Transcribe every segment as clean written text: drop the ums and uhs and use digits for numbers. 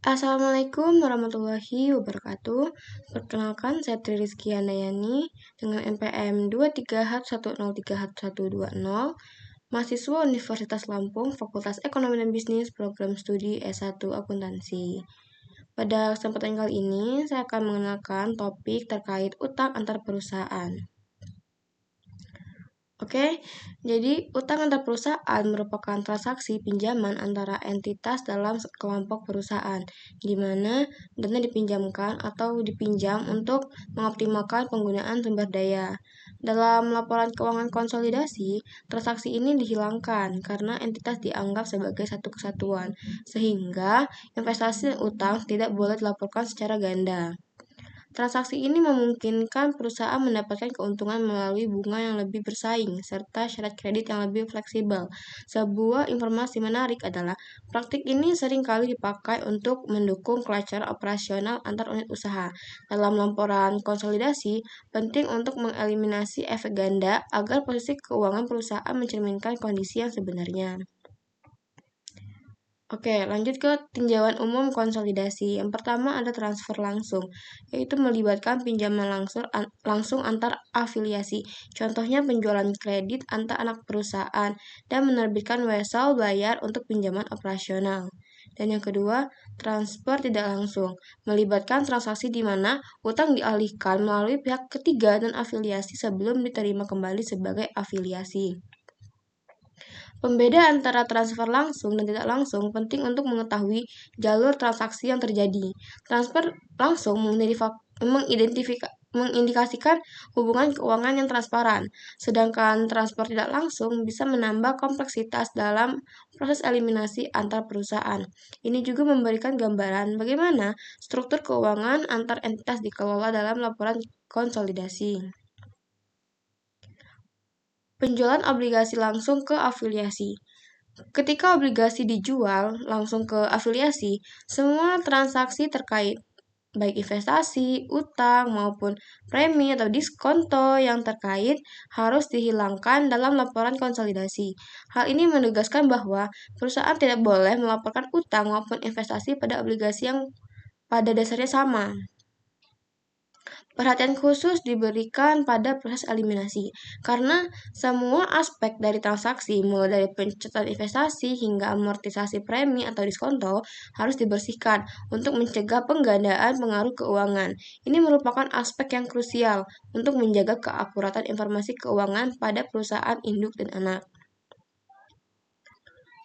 Assalamualaikum warahmatullahi wabarakatuh. Perkenalkan, saya Tri Rizky Handayani dengan NPM 23H103120, mahasiswa Universitas Lampung, Fakultas Ekonomi dan Bisnis, Program Studi S1 Akuntansi. Pada kesempatan kali ini, saya akan mengenalkan topik terkait utang antar perusahaan. Oke, jadi utang antar perusahaan merupakan transaksi pinjaman antara entitas dalam kelompok perusahaan, di mana dana dipinjamkan atau dipinjam untuk mengoptimalkan penggunaan sumber daya. Dalam laporan keuangan konsolidasi, transaksi ini dihilangkan karena entitas dianggap sebagai satu kesatuan, sehingga investasi dan utang tidak boleh dilaporkan secara ganda. Transaksi ini memungkinkan perusahaan mendapatkan keuntungan melalui bunga yang lebih bersaing serta syarat kredit yang lebih fleksibel. Sebuah informasi menarik adalah praktik ini seringkali dipakai untuk mendukung kelancaran operasional antar unit usaha. Dalam laporan konsolidasi, penting untuk mengeliminasi efek ganda agar posisi keuangan perusahaan mencerminkan kondisi yang sebenarnya. Oke, lanjut ke tinjauan umum konsolidasi. Yang pertama ada transfer langsung, yaitu melibatkan pinjaman langsung antar afiliasi. Contohnya penjualan kredit antar anak perusahaan dan menerbitkan wesel bayar untuk pinjaman operasional. Dan yang kedua, transfer tidak langsung, melibatkan transaksi di mana utang dialihkan melalui pihak ketiga dan afiliasi sebelum diterima kembali sebagai afiliasi. Pembeda antara transfer langsung dan tidak langsung penting untuk mengetahui jalur transaksi yang terjadi. Transfer langsung mengindikasikan hubungan keuangan yang transparan, sedangkan transfer tidak langsung bisa menambah kompleksitas dalam proses eliminasi antar perusahaan. Ini juga memberikan gambaran bagaimana struktur keuangan antar entitas dikelola dalam laporan konsolidasi. Penjualan obligasi langsung ke afiliasi. Ketika obligasi dijual langsung ke afiliasi, semua transaksi terkait, baik investasi, utang, maupun premi atau diskonto yang terkait harus dihilangkan dalam laporan konsolidasi. Hal ini menegaskan bahwa perusahaan tidak boleh melaporkan utang maupun investasi pada obligasi yang pada dasarnya sama. Perhatian khusus diberikan pada proses eliminasi, karena semua aspek dari transaksi, mulai dari pencatatan investasi hingga amortisasi premi atau diskonto, harus dibersihkan untuk mencegah penggandaan pengaruh keuangan. Ini merupakan aspek yang krusial untuk menjaga keakuratan informasi keuangan pada perusahaan induk dan anak.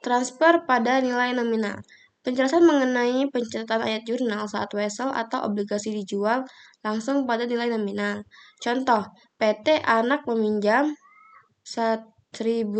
Transfer pada nilai nominal. Penjelasan mengenai pencatatan ayat jurnal saat wesel atau obligasi dijual langsung pada nilai nominal. Contoh, PT Anak meminjam Rp1.000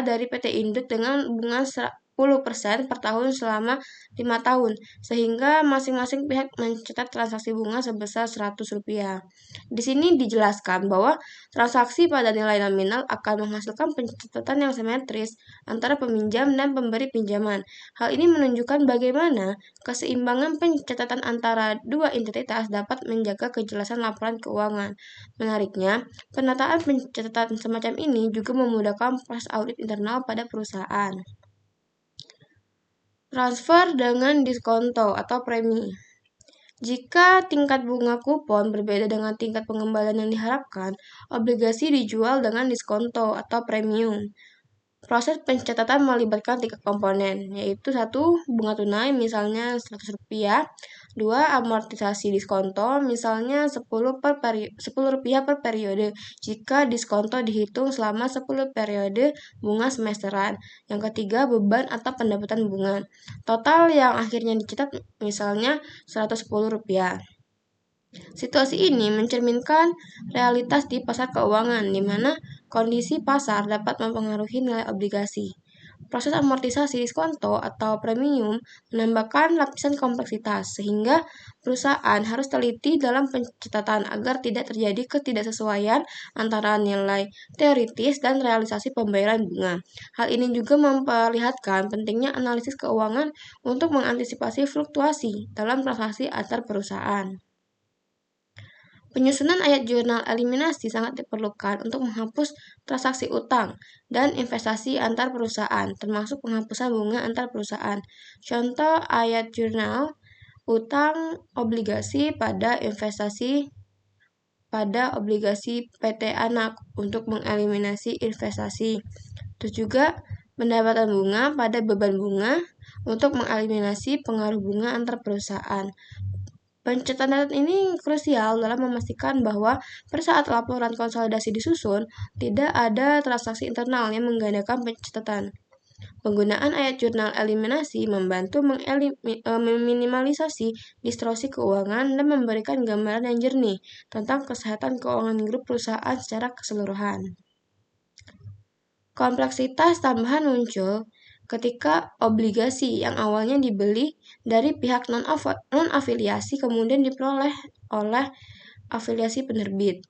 dari PT Induk dengan bunga 10% per tahun selama 5 tahun, sehingga masing-masing pihak mencatat transaksi bunga sebesar Rp100. Di sini dijelaskan bahwa transaksi pada nilai nominal akan menghasilkan pencatatan yang simetris antara peminjam dan pemberi pinjaman. Hal ini menunjukkan bagaimana keseimbangan pencatatan antara dua entitas dapat menjaga kejelasan laporan keuangan. Menariknya, penataan pencatatan semacam ini juga memudahkan proses audit internal pada perusahaan. Transfer dengan diskonto atau premi. Jika tingkat bunga kupon berbeda dengan tingkat pengembalian yang diharapkan, obligasi dijual dengan diskonto atau premium. Proses pencatatan melibatkan 3 komponen, yaitu 1. Bunga tunai, misalnya Rp100. 2. Amortisasi diskonto, misalnya Rp10 per periode, jika diskonto dihitung selama 10 periode bunga semesteran. Yang ketiga, beban atau pendapatan bunga. Total yang akhirnya dicatat, misalnya Rp110. Situasi ini mencerminkan realitas di pasar keuangan, di mana kondisi pasar dapat mempengaruhi nilai obligasi. Proses amortisasi diskonto atau premium menambahkan lapisan kompleksitas, sehingga perusahaan harus teliti dalam pencatatan agar tidak terjadi ketidaksesuaian antara nilai teoritis dan realisasi pembayaran bunga. Hal ini juga memperlihatkan pentingnya analisis keuangan untuk mengantisipasi fluktuasi dalam transaksi antar perusahaan. Penyusunan ayat jurnal eliminasi sangat diperlukan untuk menghapus transaksi utang dan investasi antar perusahaan, termasuk penghapusan bunga antar perusahaan. Contoh ayat jurnal utang obligasi pada investasi pada obligasi PT anak untuk mengeliminasi investasi. Terus juga pendapatan bunga pada beban bunga untuk mengeliminasi pengaruh bunga antar perusahaan. Pencatatan ini krusial dalam memastikan bahwa pada saat laporan konsolidasi disusun, tidak ada transaksi internal yang menggandakan pencatatan. Penggunaan ayat jurnal eliminasi membantu meminimalisasi distorsi keuangan dan memberikan gambaran yang jernih tentang kesehatan keuangan grup perusahaan secara keseluruhan. Kompleksitas tambahan muncul ketika obligasi yang awalnya dibeli dari pihak non-afiliasi kemudian diperoleh oleh afiliasi penerbit.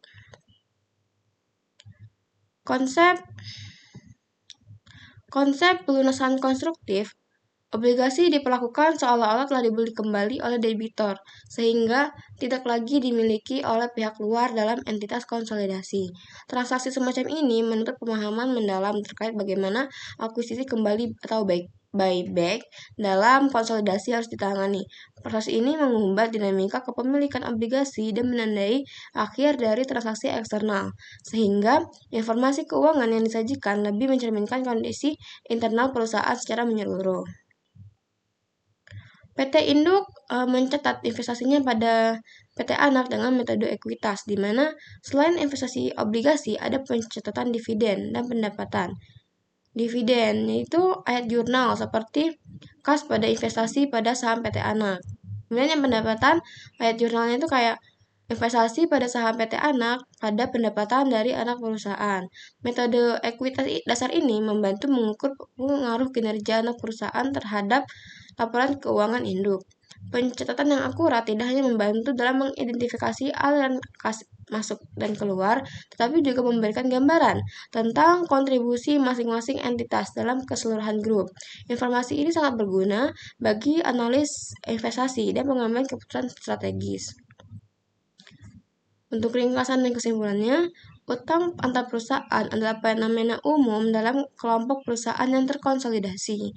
Konsep pelunasan konstruktif, obligasi diperlakukan seolah-olah telah dibeli kembali oleh debitor, sehingga tidak lagi dimiliki oleh pihak luar dalam entitas konsolidasi. Transaksi semacam ini menuntut pemahaman mendalam terkait bagaimana akuisisi kembali atau buyback dalam konsolidasi harus ditangani. Proses ini mengubah dinamika kepemilikan obligasi dan menandai akhir dari transaksi eksternal, sehingga informasi keuangan yang disajikan lebih mencerminkan kondisi internal perusahaan secara menyeluruh. PT Induk mencatat investasinya pada PT Anak dengan metode ekuitas, di mana selain investasi obligasi ada pencatatan dividen dan pendapatan. Dividen yaitu ayat jurnal seperti kas pada investasi pada saham PT Anak. Kemudian yang pendapatan, ayat jurnalnya itu kayak investasi pada saham PT Anak pada pendapatan dari anak perusahaan. Metode ekuitas dasar ini membantu mengukur pengaruh kinerja anak perusahaan terhadap laporan keuangan induk. Pencatatan yang akurat tidak hanya membantu dalam mengidentifikasi aliran kas masuk dan keluar, tetapi juga memberikan gambaran tentang kontribusi masing-masing entitas dalam keseluruhan grup. Informasi ini sangat berguna bagi analis investasi dan pengambilan keputusan strategis. Untuk ringkasan dan kesimpulannya, utang antar perusahaan adalah fenomena umum dalam kelompok perusahaan yang terkonsolidasi.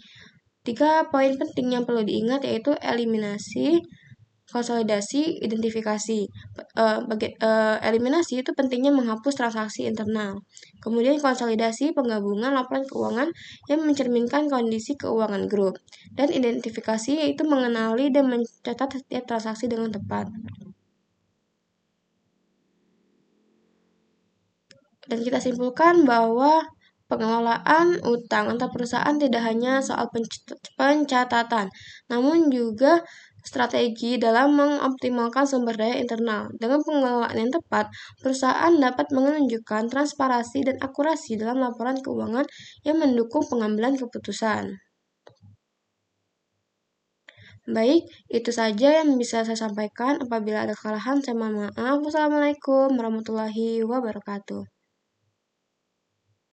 3 poin penting yang perlu diingat yaitu eliminasi, konsolidasi, identifikasi. Eliminasi itu pentingnya menghapus transaksi internal. Kemudian konsolidasi, penggabungan laporan keuangan yang mencerminkan kondisi keuangan grup. Dan identifikasi yaitu mengenali dan mencatat setiap transaksi dengan tepat. Dan kita simpulkan bahwa pengelolaan utang antar perusahaan tidak hanya soal pencatatan, namun juga strategi dalam mengoptimalkan sumber daya internal. Dengan pengelolaan yang tepat, perusahaan dapat menunjukkan transparansi dan akurasi dalam laporan keuangan yang mendukung pengambilan keputusan. Baik, itu saja yang bisa saya sampaikan. Apabila ada kesalahan, saya mohon maaf. Wassalamualaikum warahmatullahi wabarakatuh.